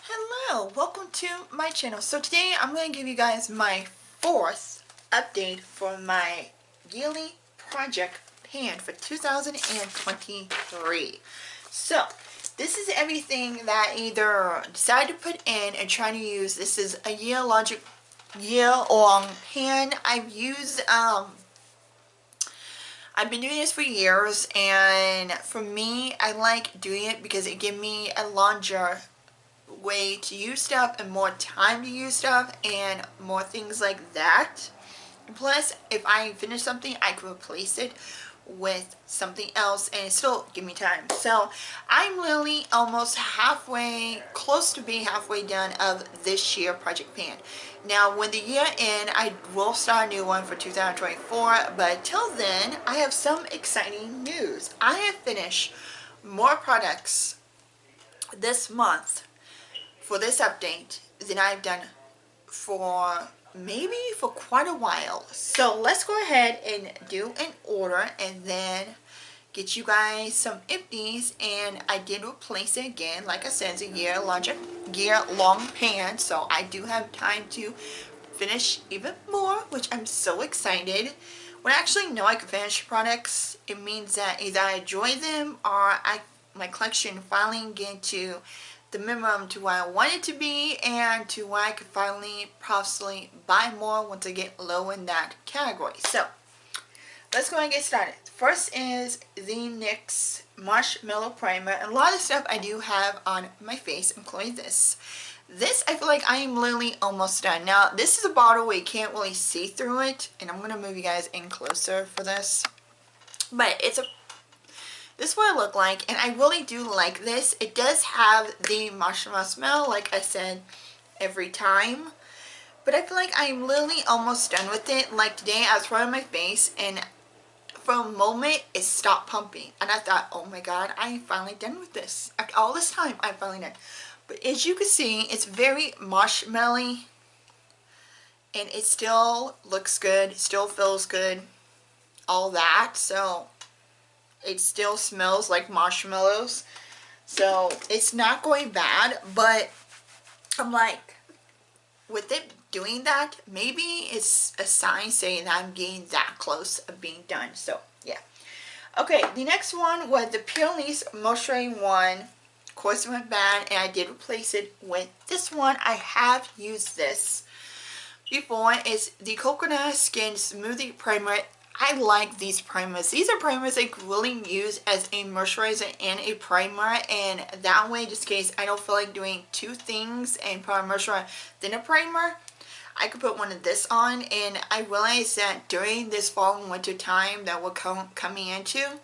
Hello, welcome to my channel. So today I'm going to give you guys my fourth update for my yearly project pan for 2023. So this is everything that I either decided to put in and try to use. This is a year-long pan. I've been doing this for years, and for me, I like doing it because it gives me a longer way to use stuff and more time to use stuff and more things like that. Plus, if I finish something, I can replace it with something else and still give me time. So I'm literally almost halfway, close to being halfway done of this year project pan. Now when the year ends, I will start a new one for 2024, but till then I have some exciting news. I have finished more products this month for this update than I've done for quite a while. So let's go ahead and do an order and then get you guys some empties. And I did replace it again. Like I said, it's a year long pan, so I do have time to finish even more, which I'm so excited. When I actually know I can finish products, it means that either I enjoy them or my collection finally get to the minimum to where I want it to be and to where I could finally possibly buy more once I get low in that category. So let's go and get started. First is the NYX Marshmallow Primer, and a lot of stuff I do have on my face, including this. This, I feel like I am literally almost done. Now, this is a bottle where you can't really see through it, and I'm going to move you guys in closer for this. But this is what it looked like, and I really do like this. It does have the marshmallow smell, like I said, every time. But I feel like I'm literally almost done with it. Like today, I was rubbing my face, and for a moment, it stopped pumping. And I thought, oh my god, I'm finally done with this. After all this time, I'm finally done. But as you can see, it's very marshmallowy, and it still looks good, still feels good, all that. So it still smells like marshmallows, so it's not going bad. But I'm like, with it doing that, maybe it's a sign saying that I'm getting that close of being done. So yeah. Okay, the next one was the Peerless Moisturizing one. Of course it went bad, and I did replace it with this one. I have used this before. It's the Coconut Skin Smoothie Primer. I like these primers. These are primers I could really use as a moisturizer and a primer, and that way, just in case I don't feel like doing two things and put a moisturizer then a primer, I could put one of this on. And I realized that during this fall and winter time that we're coming into,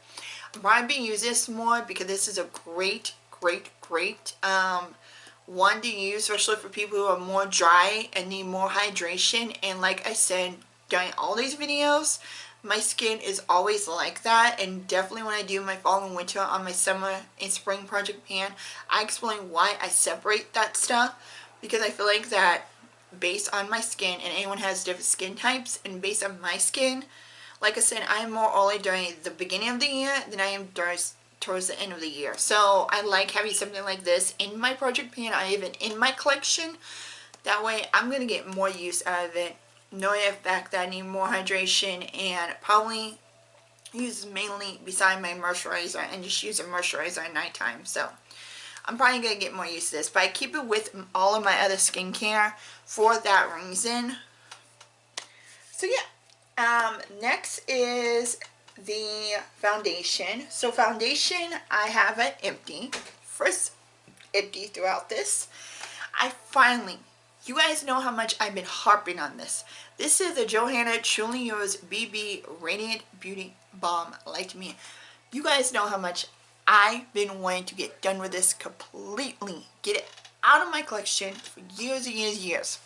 I'm probably be using this more because this is a great one to use, especially for people who are more dry and need more hydration. And like I said during all these videos, my skin is always like that, and definitely when I do my fall and winter on my summer and spring project pan, I explain why I separate that stuff, because I feel like that based on my skin, and anyone has different skin types, and based on my skin, like I said, I am more oily during the beginning of the year than I am towards the end of the year. So I like having something like this in my project pan, or even in my collection. That way I'm going to get more use out of it, knowing the fact that I need more hydration, and probably use mainly beside my moisturizer, and just use a moisturizer at nighttime. So I'm probably going to get more use of this, but I keep it with all of my other skincare for that reason. So yeah, next is the foundation. So foundation, I have it empty. First empty throughout this. I finally, you guys know how much I've been harping on this. This is the Johanna Truly Yours BB Radiant Beauty Balm Light Me. You guys know how much I've been wanting to get done with this completely. Get it out of my collection for years and years.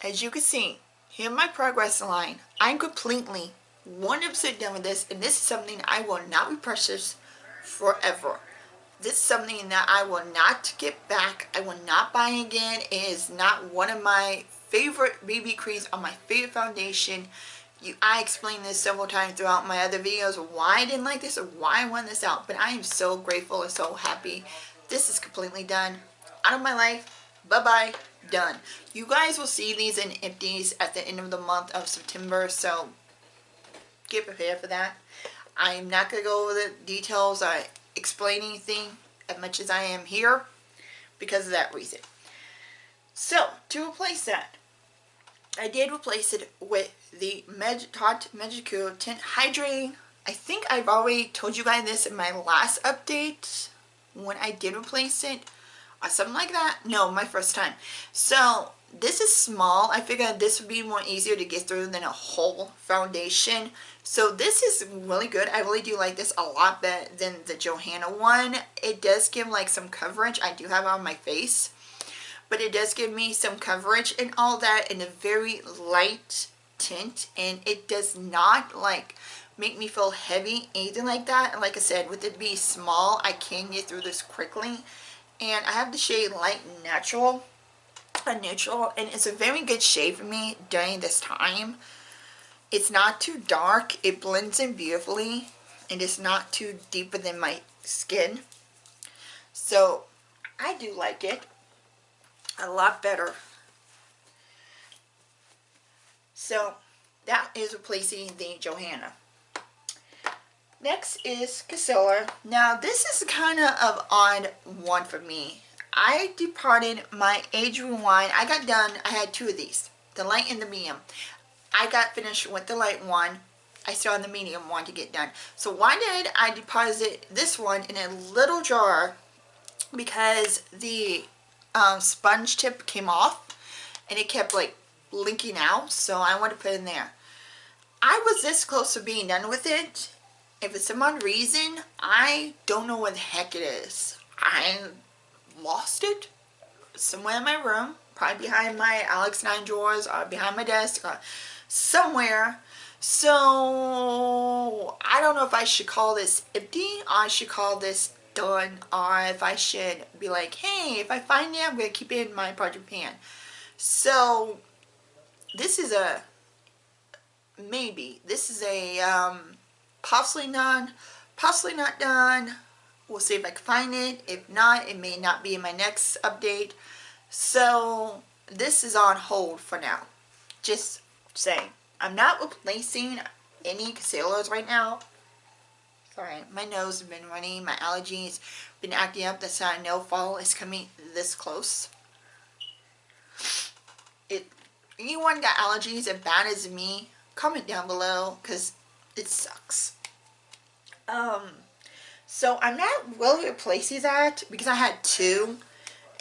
As you can see, here in my progress line, I'm completely 100% done with this, and this is something I will not repurchase forever. This is something that I will not get back. I will not buy again. It is not one of my favorite BB creams or my favorite foundation. I explained this several times throughout my other videos, why I didn't like this or why I want this out. But I am so grateful and so happy This is completely done. Out of my life. Bye-bye. Done. You guys will see these in empties at the end of the month of September, so get prepared for that. I'm not going to go over the details or explain anything as much as I am here because of that reason. So, to replace that, I did replace it with the Tarte Magicool Tint Hydrating. I think I've already told you guys this in my last update when I did replace it or something like that. No, my first time. So this is small. I figured this would be more easier to get through than a whole foundation. So this is really good. I really do like this a lot better than the Johanna one. It does give like some coverage. I do have it on my face, but it does give me some coverage and all that in a very light tint, and it does not like make me feel heavy, anything like that. And like I said, with it being small, I can get through this quickly. And I have the shade Light Natural, and it's a very good shade for me during this time. It's not too dark, it blends in beautifully, and it's not too deeper than my skin. So I do like it a lot better. So that is replacing the Johanna. Next is concealer. Now this is kind of an odd one for me. I departed my age rewind. I got done. I had two of these, the light and the medium. I got finished with the light one. I still have the medium one to get done. So why did I deposit this one in a little jar? Because the sponge tip came off and it kept like leaking out, so I want to put it in there. I was this close to being done with it. If for some odd reason, I don't know what the heck it is. I lost it somewhere in my room, probably behind my Alex 9 drawers or behind my desk or somewhere. So I don't know if I should call this empty or I should call this done, or if I should be like, hey, if I find it, I'm going to keep it in my project pan. So this is a maybe. This is a possibly done, possibly not done. We'll see if I can find it. If not, it may not be in my next update. So this is on hold for now. Just saying. I'm not replacing any concealers right now. Sorry, my nose has been running. My allergies been acting up. That's how I know fall is coming this close. Anyone got allergies as bad as me? Comment down below because it sucks. So I'm not really replacing that because I had two,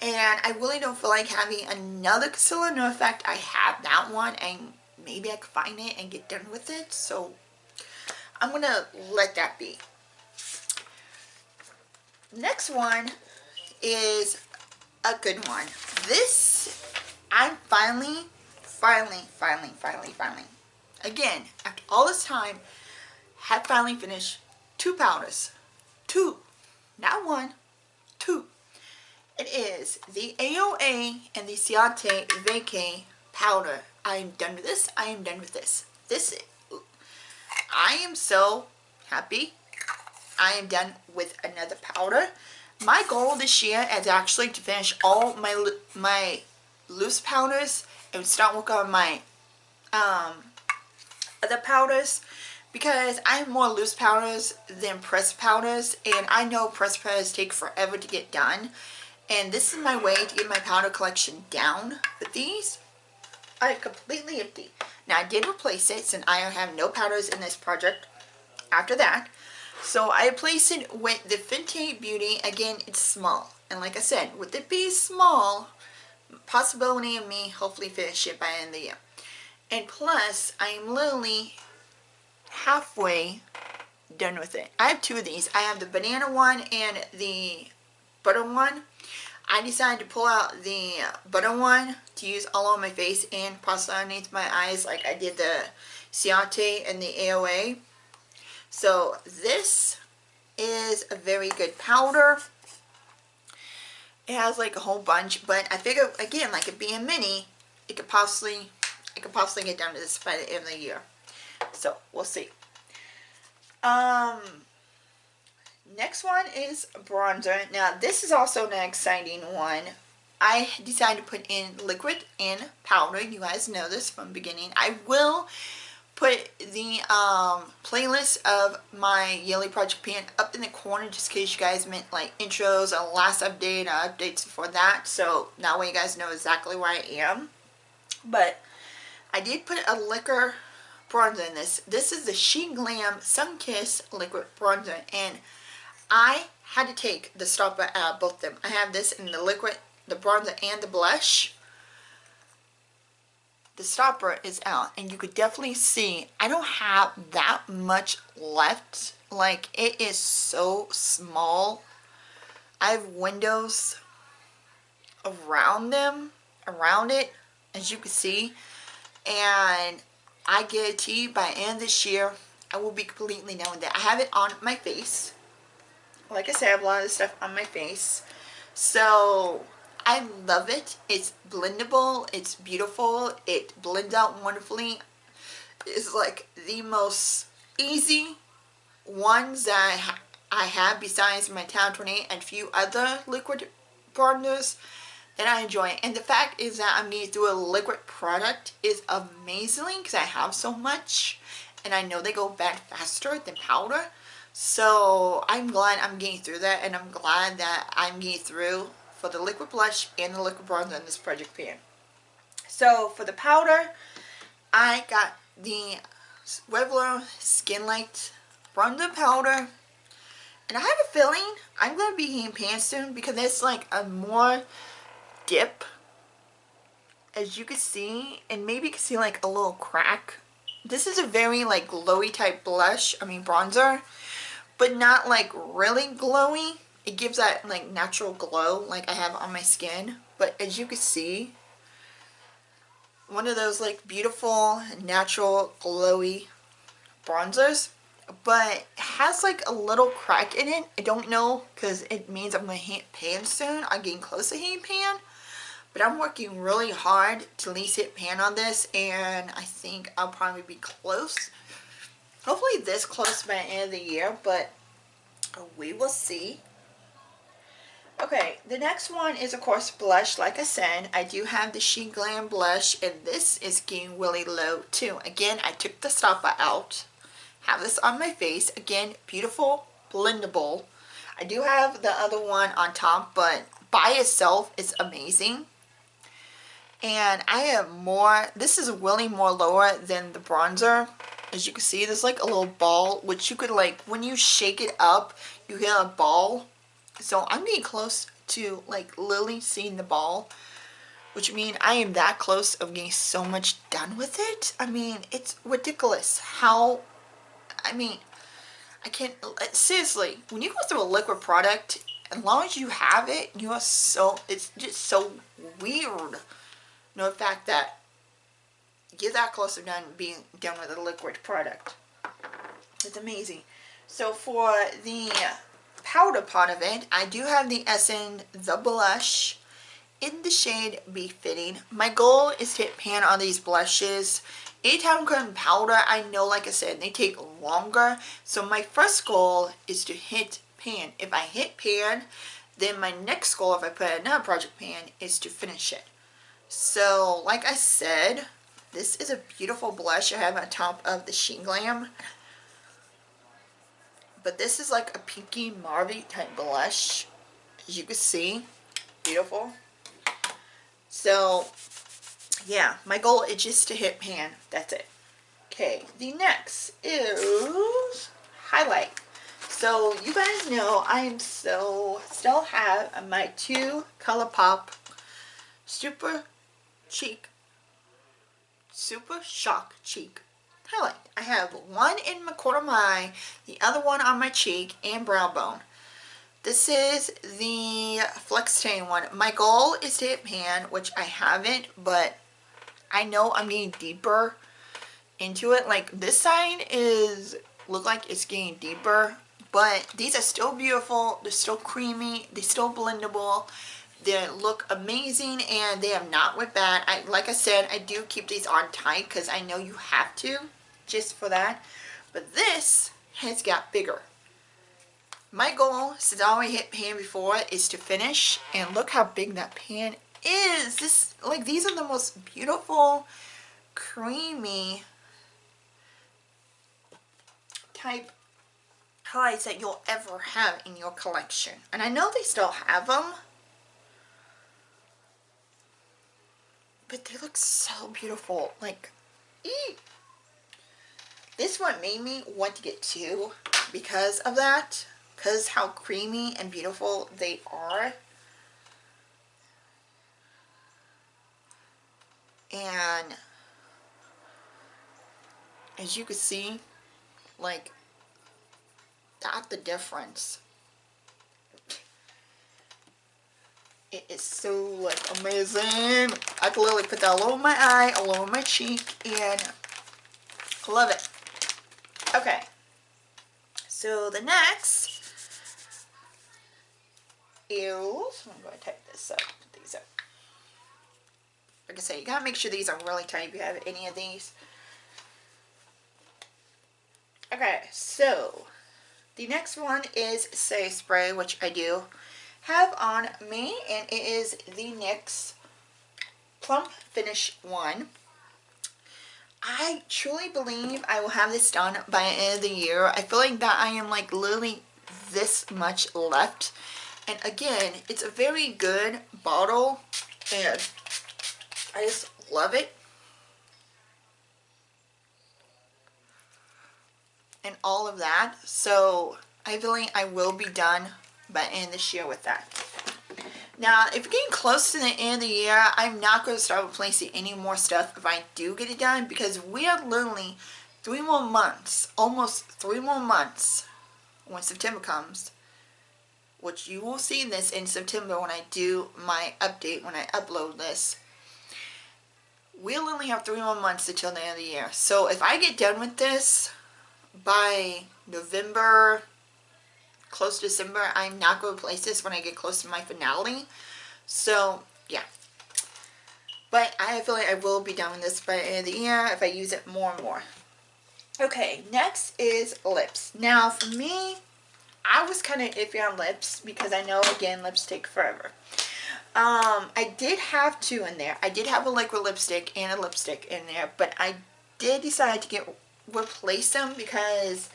and I really don't feel like having another concealer. No, in fact, I have that one, and maybe I could find it and get done with it. So I'm gonna let that be. Next one is a good one. This, I'm finally, again, after all this time, have finally finished two powders. Two, not one, two. It is the AOA and the Ciate Vacay powder. I am done with this. I am done with this. I am so happy. I am done with another powder. My goal this year is actually to finish all my loose powders and start working on my other powders, because I have more loose powders than pressed powders, and I know pressed powders take forever to get done, and this is my way to get my powder collection down. But these are completely empty. Now I did replace it since I have no powders in this project after that. So I replaced it with the Fenty Beauty. Again, it's small, and like I said, with it being small, possibility of me hopefully finish it by the end of the year. And plus, I am literally halfway done with it. I have two of these. I have the banana one and the butter one. I decided to pull out the butter one to use all on my face and possibly underneath my eyes, like I did the Ciate and the AOA. So this is a very good powder. It has like a whole bunch, but I figure again, like it being mini, I could possibly get down to this by the end of the year. So we'll see. Next one is bronzer. Now this is also an exciting one. I decided to put in liquid and powder. You guys know this from the beginning. I will put the playlist of my yearly project pan up in the corner just in case you guys meant like intros, a last update, updates for that. So that way you guys know exactly where I am. But I did put a liquor bronzer in this. This is the She Glam Sun Kiss liquid bronzer, and I had to take the stopper out of both of them. I have this in the liquid, the bronzer, and the blush. The stopper is out, and you could definitely see I don't have that much left. Like, it is so small. I have windows around it, as you can see, and I guarantee you by end of this year I will be completely done with it. I have it on my face. Like I said, I have a lot of stuff on my face, so I love it. It's blendable, it's beautiful, it blends out wonderfully. It's like the most easy ones that I have besides my Town 28 and a few other liquid bronzers that I enjoy. And the fact is that I'm getting through a liquid product is amazing because I have so much and I know they go bad faster than powder. So I'm glad I'm getting through that, and I'm glad that I'm getting through for the liquid blush and the liquid bronzer in this project pan. So for the powder, I got the Revlon Skin Light bronzer powder, and I have a feeling I'm going to be heating pan soon because it's like a more dip, as you can see, and maybe you can see like a little crack. This is a very like glowy type bronzer, but not like really glowy. It gives that like natural glow like I have on my skin. But as you can see, one of those like beautiful natural glowy bronzers, but it has like a little crack in it. I don't know because it means I'm going to heat pan soon. I'm getting close to heating pan, but I'm working really hard to at least hit pan on this, and I think I'll probably be close. Hopefully this close by the end of the year, but we will see. Okay, the next one is of course blush. Like I said, I do have the She Glam blush, and this is getting really low too. Again, I took the stopper out. Have this on my face. Again, beautiful, blendable. I do have the other one on top, but by itself it's amazing. And I have more. This is really more lower than the bronzer. As you can see, there's like a little ball, which you could like, when you shake it up, you get a ball. So I'm getting close to like literally seeing the ball, which means I am that close of getting so much done with it. I mean, it's ridiculous how, I mean, I can't, seriously, when you go through a liquid product, as long as you have it, you are so, it's just so weird. The fact that you're that close to being done with a liquid product. It's amazing. So for the powder part of it, I do have the Essence The Blush in the shade Befitting. My goal is to hit pan on these blushes. Anytime I'm going powder, I know, like I said, they take longer. So my first goal is to hit pan. If I hit pan, then my next goal, if I put another project pan, is to finish it. So, like I said, this is a beautiful blush I have on top of the She Glam. But this is like a pinky mauve type blush. As you can see, beautiful. So, yeah, my goal is just to hit pan. That's it. Okay, the next is highlight. So, you guys know I am still have my two ColourPop Super Shock Cheek highlight. I have one in my corner of my eye, the other one on my cheek and brow bone. This is the Flex Tan one. My goal is to hit pan, which I haven't, but I know I'm getting deeper into it. Like this side look like it's getting deeper, but these are still beautiful. They're still creamy. They're still blendable. They look amazing, and they have not went bad. Like I said, I do keep these on tight because I know you have to, just for that. But this has got bigger. my goal, since I already hit pan before, is to finish. And look how big that pan is. This, like, these are the most beautiful, creamy type highlights that you'll ever have in your collection. And I know they still have them, but they look so beautiful. Like, this one made me want to get two because of that, because how creamy and beautiful they are. And as you can see, like, that's the difference. It is so, like, amazing. I can literally put that all over my eye, all over my cheek, and I love it. Okay, so the next is, I'm going to type this up, put these up. Like I say, you gotta make sure these are really tight if you have any of these. Okay, so the next one is Say Spray, which I do have on me, and it is the NYX Plump Finish one. I truly believe I will have this done by the end of the year. I feel like that I am like literally this much left. And again, it's a very good bottle, and I just love it. And all of that. So I feel like I will be done by the end of this year with that. Now, if you're getting close to the end of the year, I'm not going to start replacing any more stuff if I do get it done, because we are literally 3 more months, almost 3 more months when September comes, which you will see this in September when I do my update, when I upload this. We literally have 3 more months until the end of the year. So if I get done with this by November, close to December, I'm not going to replace this when I get close to my finale. So yeah, but I feel like I will be done with this by the end of the year if I use it more and more. Okay, next is lips. Now for me, I was kind of iffy on lips because I know, again, lips take forever. I did have 2 in there. I did have a liquid lipstick and a lipstick in there, but I did decide to replace them because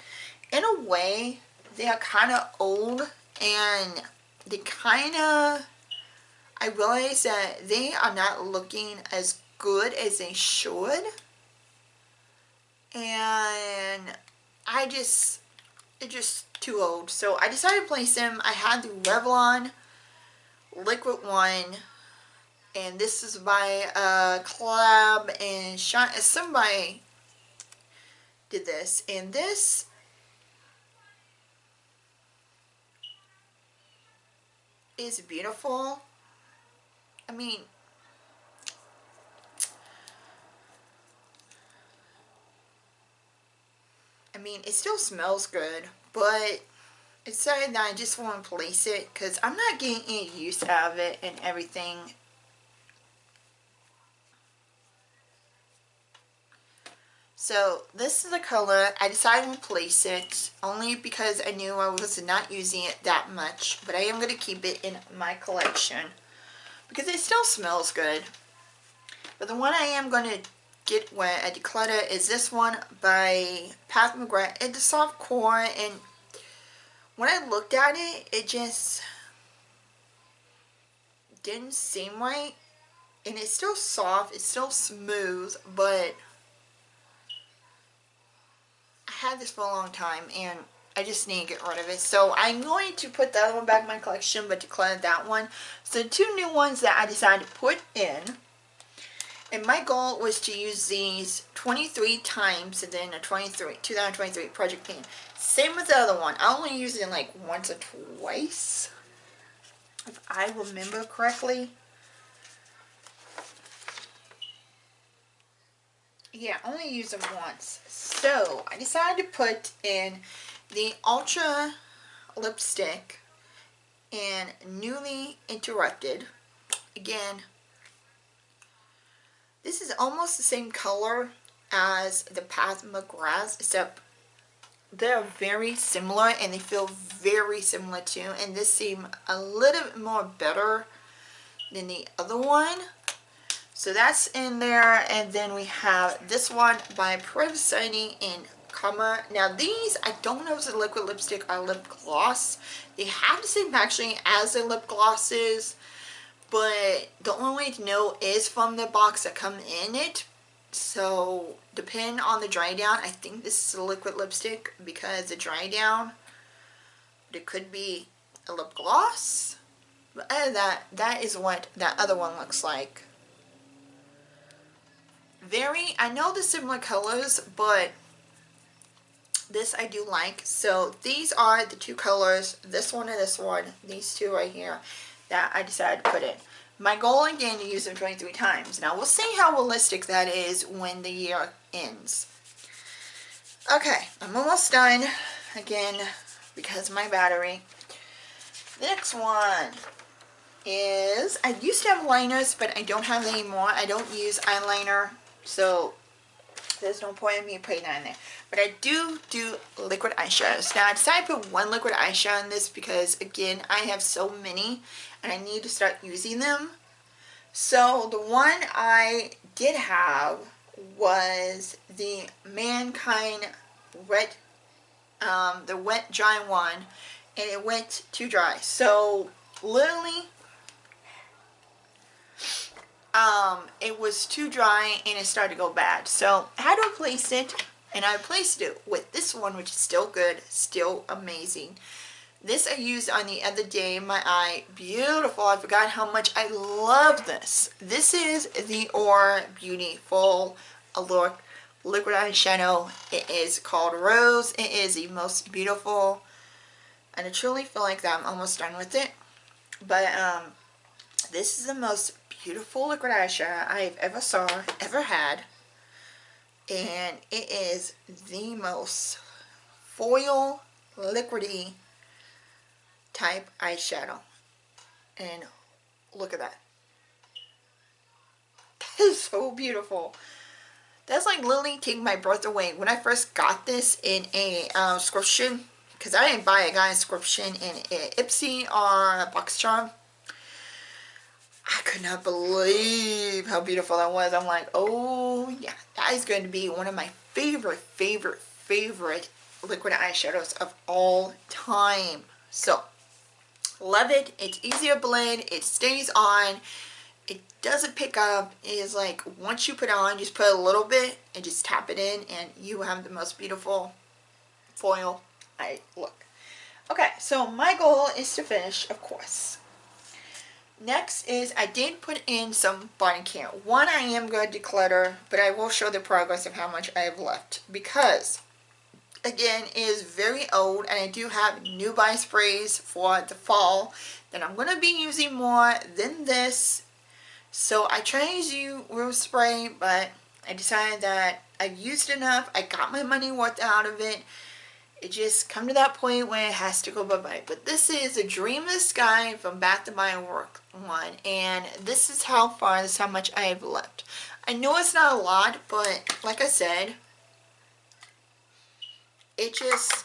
in a way they are kind of old, and they kind of, I realized that they are not looking as good as they should, and it's just too old. So I decided to replace them. I had the Revlon liquid one, and this is by collab, and somebody did this, and this is beautiful. I mean, it still smells good, but it's something that I just want to place it because I'm not getting any use out of it and everything. So this is the color. I decided to place it only because I knew I was not using it that much, but I am going to keep it in my collection because it still smells good. But the one I am going to get when I declutter is this one by Pat McGrath. It's a soft core, and when I looked at it, it just didn't seem right. And it's still soft, it's still smooth, but I had this for a long time and I just need to get rid of it. So I'm going to put the other one back in my collection, but declutter that one. So the 2 new ones that I decided to put in, and my goal was to use these 23 times and then a 2023 Project Pan. Same with the other one. I only used it like once or twice, if I remember correctly. Yeah, I only used them once. So I decided to put in the Ultra lipstick and Newly Interrupted. Again, this is almost the same color as the Pat McGrath, except they're very similar and they feel very similar too, and this seemed a little bit more better than the other one. So that's in there. And then we have this one by Sunny in Comma. Now these, I don't know if it's a liquid lipstick or lip gloss. They have the same packaging as the lip glosses, but the only way to know is from the box that come in it. So depending on the dry down, I think this is a liquid lipstick because the dry down, it could be a lip gloss. But other than that, that is what that other one looks like. I know the similar colors, but this I do like. So these are the two colors, this one and this one, these two right here, that I decided to put in. My goal again to use them 23 times. Now we'll see how realistic that is when the year ends. Okay, I'm almost done again because of my battery. The next one is, I used to have liners, but I don't have them anymore. I don't use eyeliner, so there's no point in me putting that in there. But I do liquid eyeshadows. Now I decided to put one liquid eyeshadow in this because again I have so many and I need to start using them. So the one I did have was the Mankind Wet, the wet dry one, and it went too dry. So literally it was too dry and it started to go bad. So I had to replace it, and I replaced it with this one, which is still good, still amazing. This I used on the other day in my eye. Beautiful. I forgot how much I love this. This is the Aura Beauty Full Allure Liquid Eyeshadow. It is called Rose. It is the most beautiful, and I truly feel like that I'm almost done with it. But this is the most beautiful liquid eyeshadow I've ever had. And it is the most foil liquidy type eyeshadow. And look at that. That is so beautiful. That's like literally taking my breath away. When I first got this in a subscription, because I didn't buy it, I got a subscription in a Ipsy or a Box Charm. I could not believe how beautiful that was. I'm like, oh yeah, that is going to be one of my favorite liquid eyeshadows of all time. So, love it. It's easy to blend. It stays on. It doesn't pick up. It is like, once you put it on, just put a little bit and just tap it in and you have the most beautiful foil eye look. Okay, so my goal is to finish, of course. Next is, I did put in some body care. One I am going to declutter, but I will show the progress of how much I have left. Because, again, it is very old, and I do have new body sprays for the fall that I'm going to be using more than this. So I tried to use room spray, but I decided that I've used enough. I got my money worth out of it. It just come to that point where it has to go bye-bye. But this is a Dreamless Sky from Bath & Body Works one. And this is how far, this is how much I have left. I know it's not a lot, but like I said, it just,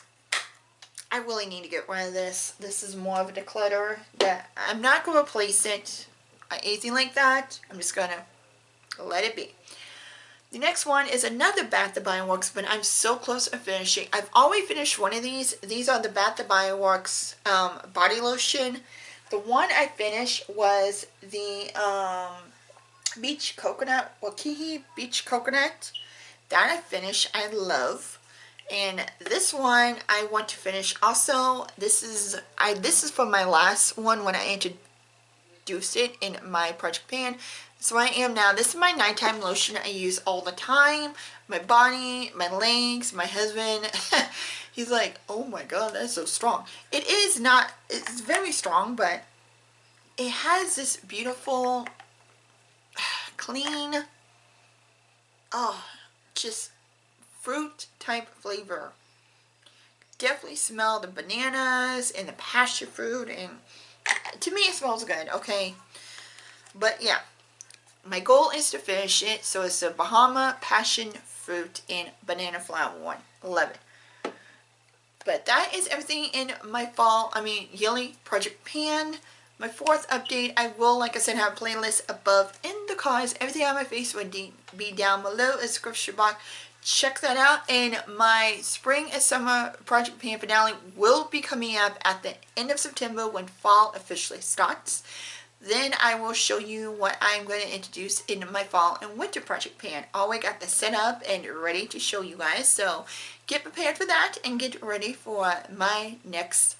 I really need to get rid of this. This is more of a declutter that I'm not going to replace it or anything like that. I'm just going to let it be. The next one is another Bath & Body Works, but I'm so close to finishing. I've already finished one of these. These are the Bath & Body Works body lotion. The one I finished was the Beach Coconut, Waikiki Beach Coconut. That I finished. I love. And this one I want to finish also. This is from my last one when I introduced it in my project pan. So I am now, this is my nighttime lotion I use all the time. My body, my legs, my husband. He's like, oh my god, that's so strong. It is not, it's very strong, but it has this beautiful, clean, just fruit type flavor. Definitely smell the bananas and the passion fruit, and to me it smells good, okay? But yeah. My goal is to finish it, so it's the Bahama Passion Fruit and Banana Flower one. 11. But that is everything in my yearly project pan. My fourth update, I will, like I said, have a playlist above in the cards. Everything on my face would be down below in the description box. Check that out. And my spring and summer project pan finale will be coming up at the end of September when fall officially starts. Then I will show you what I'm going to introduce in my fall and winter project pan. Already got the set up and ready to show you guys. So get prepared for that and get ready for my next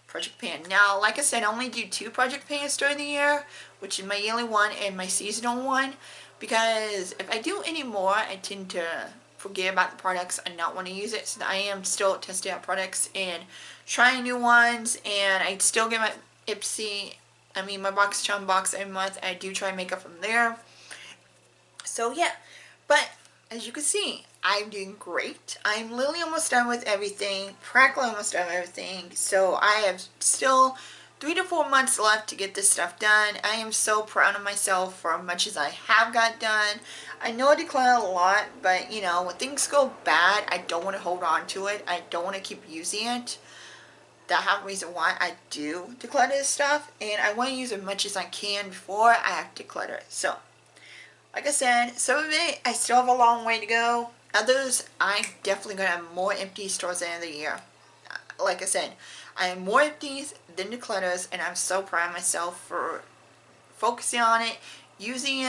project pan. Now, like I said, I only do 2 project pans during the year, which is my yearly one and my seasonal one. Because if I do any more, I tend to forget about the products and not want to use it. So I am still testing out products and trying new ones. And I still get my my BoxyCharm box every month. I do try makeup from there. So yeah, but as you can see, I'm doing great. I'm literally almost done with everything, practically almost done with everything. So I have still 3 to 4 months left to get this stuff done. I am so proud of myself for how much as I have got done. I know I declare a lot, but you know, when things go bad, I don't want to hold on to it. I don't want to keep using it. That's the reason why I do declutter this stuff, and I want to use as much as I can before I have to declutter it. So, like I said, some of it I still have a long way to go. Others, I'm definitely going to have more empties towards the end of the year. Like I said, I have more empties than declutters, and I'm so proud of myself for focusing on it, using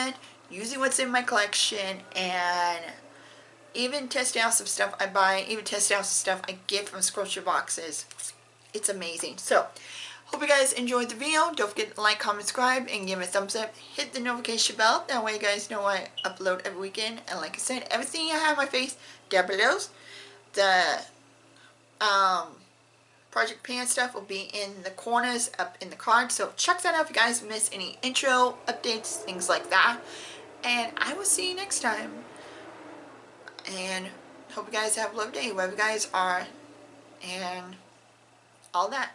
what's in my collection, and even testing out some stuff I buy, even testing out some stuff I get from sculpture boxes. It's amazing. So, hope you guys enjoyed the video. Don't forget to like, comment, subscribe, and give it a thumbs up. Hit the notification bell. That way you guys know I upload every weekend. And like I said, everything I have on my face down below. The project pan stuff will be in the corners up in the card. So check that out if you guys miss any intro updates, things like that. And I will see you next time. And hope you guys have a lovely day wherever you guys are. And all that.